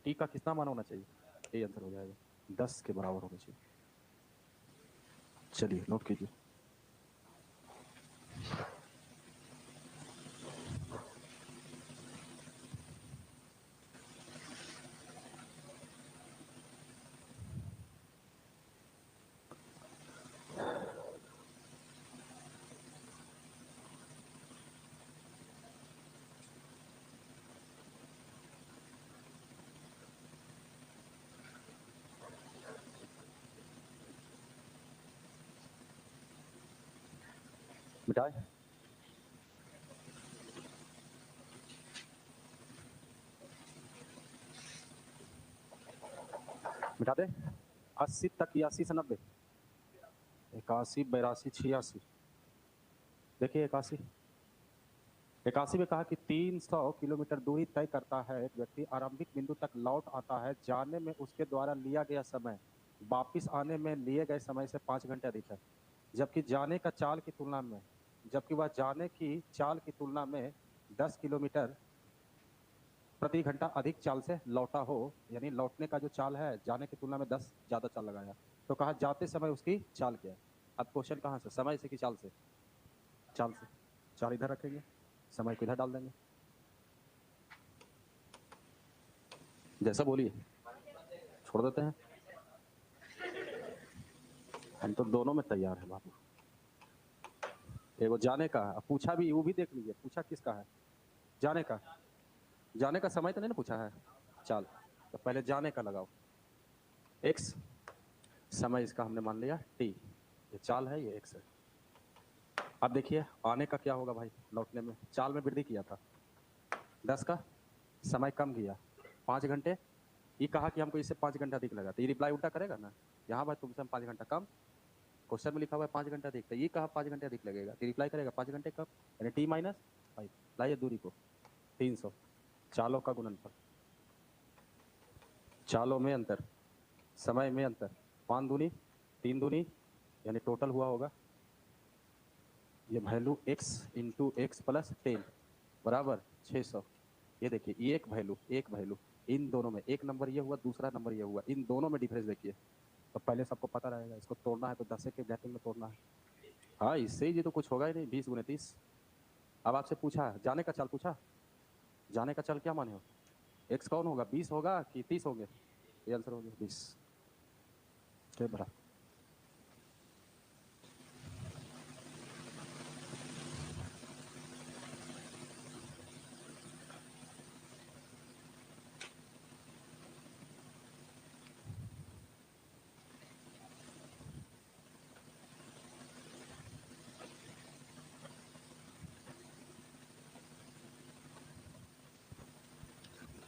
टी का कितना मान होना चाहिए, ये आंसर हो जाएगा 10 के बराबर होना चाहिए। चलिए नोट कीजिए, मिटाए मिटा दे 80 तक या 80 से 90 81 82 86 देखिए 81 81 में कहा कि 300 किलोमीटर दूरी तय करता है एक व्यक्ति आरंभिक बिंदु तक लौट आता है जाने में उसके द्वारा लिया गया समय वापिस आने में लिए गए समय से 5 घंटे अधिक है जबकि जाने का चाल की तुलना में जबकि वह जाने की चाल की तुलना में 10 किलोमीटर प्रति घंटा अधिक चाल से लौटा हो यानी लौटने का जो चाल है जाने की तुलना में 10 ज्यादा चाल लगाया तो कहा जाते समय उसकी चाल क्या है। अब क्वेश्चन कहाँ से समय से कि चाल से चाल इधर रखेंगे समय को इधर डाल देंगे जैसा बोलिए छोड़ देते हैं हम तो दोनों में तैयार है बाबू एगो जाने का है पूछा भी वो भी देख लीजिए पूछा किसका है जाने का समय तो नहीं ना पूछा है चाल तो पहले जाने का लगाओ x समय इसका हमने मान लिया t ये चाल है ये x है अब देखिए आने का क्या होगा भाई लौटने में चाल में वृद्धि किया था 10 का समय कम किया 5 घंटे ये कहा कि हमको इससे 5 घंटा अधिक लगा तो ये रिप्लाई उल्टा करेगा ना यहाँ भाई तुमसे हम 5 घंटा कम क्वेश्चन में लिखा हुआ है 5 घंटे अधिक तो ये कहा 5 घंटे अधिक लगेगा तो रिप्लाई करेगा 5 घंटे कम यानी t माइनस 5 लाइए दूरी को 300 चालों का गुणनफल चालों में अंतर समय में अंतर 5 दूनी 3 दूनी यानी टोटल हुआ होगा ये value x into x plus 10 बराबर 600 ये देखिए ये एक वैल्यू इन दोनों में एक नंबर ये हुआ दूसरा नंबर ये हुआ इन दोनों में डिफरेंस देखिए तो पहले सबको पता रहेगा इसको तोड़ना है तो 10 के गैपिंग में तोड़ना है हाँ इससे ही ये तो कुछ होगा ही नहीं 20 गुने 30 अब आपसे पूछा जाने का चाल पूछा जाने का चाल क्या माने हो x कौन होगा 20 होगा कि 30 होंगे ये आंसर हो गया 20 क्या बड़ा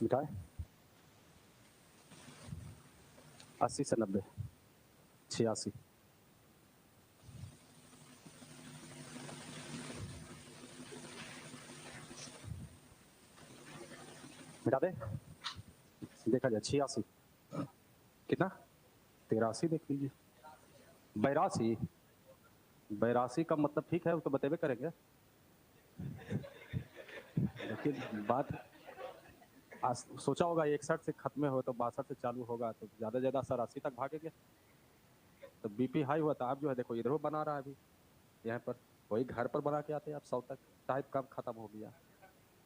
मिटाए 80 से 90 86 मिटा दे देखा जाए 86 कितना 83 देख लीजिए 82 का मतलब ठीक है वो तो बतेबे करेंगे लेकिन बात आज सोचा होगा 61 से खत्म हो तो 62 से चालू होगा तो ज्यादा 80 तक भागेंगे तो बीपी हाई हुआ था आप जो है देखो इधर बना रहा है अभी यहाँ पर वही घर पर बना के आते हैं आप 100 तक टाइप कब खत्म हो गया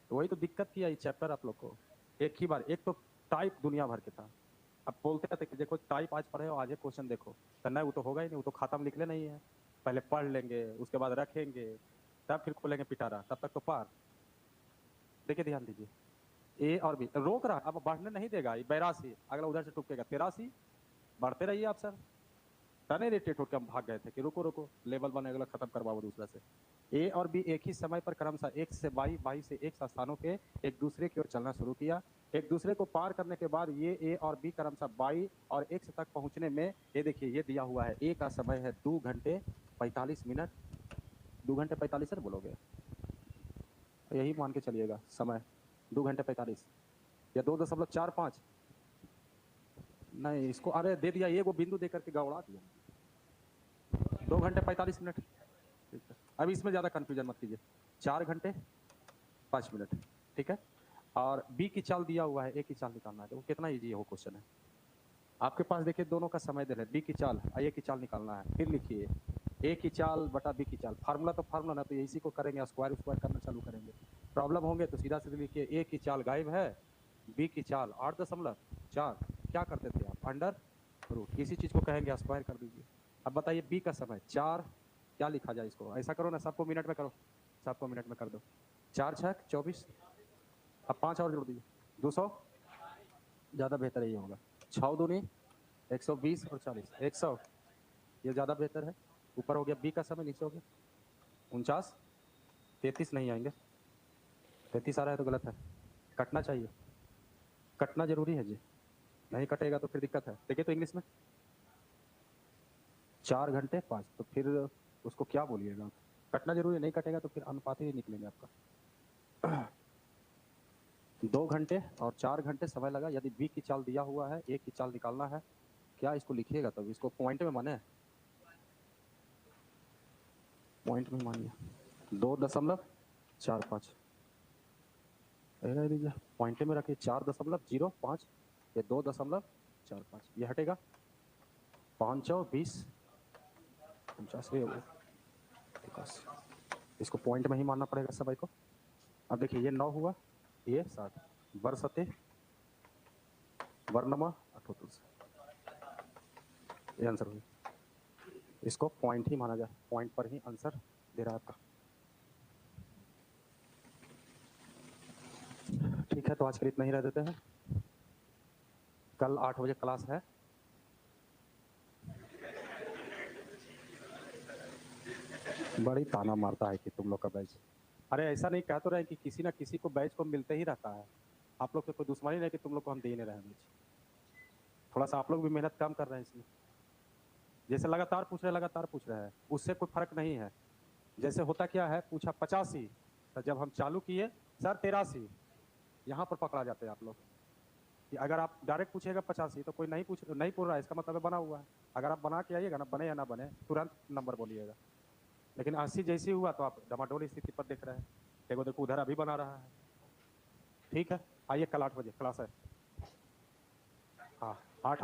तो वही तो दिक्कत किया ये चैप्टर आप लोग को एक ही बार एक तो टाइप दुनिया भर के था अब बोलते थे कि देखो टाइप आज पढ़े हो आज एक क्वेश्चन देखो तो नहीं वो तो होगा ही नहीं वो तो खत्म लिखले नहीं है पहले पढ़ लेंगे उसके बाद रखेंगे तब फिर खोलेंगे पिटारा तब तक तो पार देखिए ध्यान दीजिए ए और बी रोक रहा अब बढ़ने नहीं देगा ये 82 अगला उधर से टूकेगा 83 बढ़ते रहिए आप सर तने इरिटेट होकर हम भाग गए थे कि रुको लेवल बने अगला खत्म करवाओ दूसरा से ए और बी एक ही समय पर क्रमशः x से y से x स्थानों के एक दूसरे की ओर चलना शुरू किया एक दूसरे को पार करने के बाद ये ए और बी क्रमशः y और x तक पहुंचने में ये देखिए ये दिया हुआ है ए का समय है 2 घंटे 45 मिनट 2 घंटे 45 है बोलोगे तो यही मान के चलिएगा समय 2 घंटे 45 या 2.45 नहीं इसको अरे दे दिया ये वो बिंदु देकर के गौड़ा दिया 2 घंटे 45 मिनट ठीक है अब इसमें ज्यादा कंफ्यूजन मत कीजिए 4 घंटे 5 मिनट ठीक है और बी की चाल दिया हुआ है ए की चाल निकालना है तो वो कितना इजी है वो क्वेश्चन है आपके पास देखिए दोनों का समय दे रहे बी की चाल ए की चाल निकालना है फिर लिखिए ए की चाल बटा बी की चाल फार्मूला तो फार्मूला ना तो इसी को करेंगे स्क्वायर करना चालू करेंगे प्रॉब्लम होंगे तो सीधा सीधे लिखिए ए की चाल गायब है बी की चाल 8.4 क्या करते थे आप अंडर रूट इसी चीज को कहेंगे स्क्वायर कर दीजिए अब बताइए बी का समय 4 क्या लिखा जाए इसको ऐसा करो ना सबको मिनट में करो सबको मिनट में कर दो 4 6 24 अब 5 और जोड़ दीजिए 200 ज़्यादा बेहतर यही होगा 6 दूनी 120 और 40 100 ये ज़्यादा बेहतर है ऊपर हो गया बी का समय नीचे हो गया 49 33 नहीं आएंगे 33 आ रहा है तो गलत है कटना चाहिए कटना जरूरी है जी नहीं कटेगा तो फिर दिक्कत है। देखिए तो इंग्लिश में 4 घंटे 5, तो फिर उसको क्या बोलिएगा? कटना जरूरी नहीं, कटेगा तो फिर अनुपात ही निकलेंगे आपका। 2 घंटे और 4 घंटे समय लगा। यदि बी की चाल दिया हुआ है, ए की चाल निकालना है, क्या इसको लिखिएगा? तब इसको पॉइंट में माने, पॉइंट में मानिए 2.45 दीजिए, पॉइंट में रखिए 4.05, ये 2.45, ये हटेगा 5 और 20 50 हो गया 81। इसको पॉइंट में ही मानना पड़ेगा सभी को। अब देखिए ये 9 हुआ, ये 60 बरसते वर्णमा 28, ये आंसर हुई। इसको पॉइंट ही माना जाए, पॉइंट पर ही आंसर दे रहा है आपका। ठीक है, तो आज के लिए इतना ही रह देते हैं। कल 8 बजे क्लास है। बड़ी ताना मारता है कि तुम लोग का बैच, अरे ऐसा नहीं कह तो रहे कि किसी ना किसी को बैच को मिलते ही रहता है। आप लोग से कोई दुश्मनी नहीं कि तुम लोग को हम दे नहीं रहे हैं बैच। थोड़ा सा आप लोग भी मेहनत कम कर रहे हैं इसमें। जैसे लगातार पूछ रहे हैं, उससे कोई फर्क नहीं है। जैसे होता क्या है, पूछा 85, तो जब हम चालू किए सर 83, यहाँ पर पकड़ा जाते हैं आप लोग। कि अगर आप डायरेक्ट पूछेगा 85 तो कोई नहीं पूछ रहा है, इसका मतलब है बना हुआ है। अगर आप बना के आइएगा ना, बने या ना बने, तुरंत नंबर बोलिएगा। लेकिन 80 जैसी हुआ तो आप डमाडोल स्थिति पर देख रहे हैं। देखो उधर अभी बना रहा है। ठीक है, आइए कल 8 बजे क्लास है। हाँ 8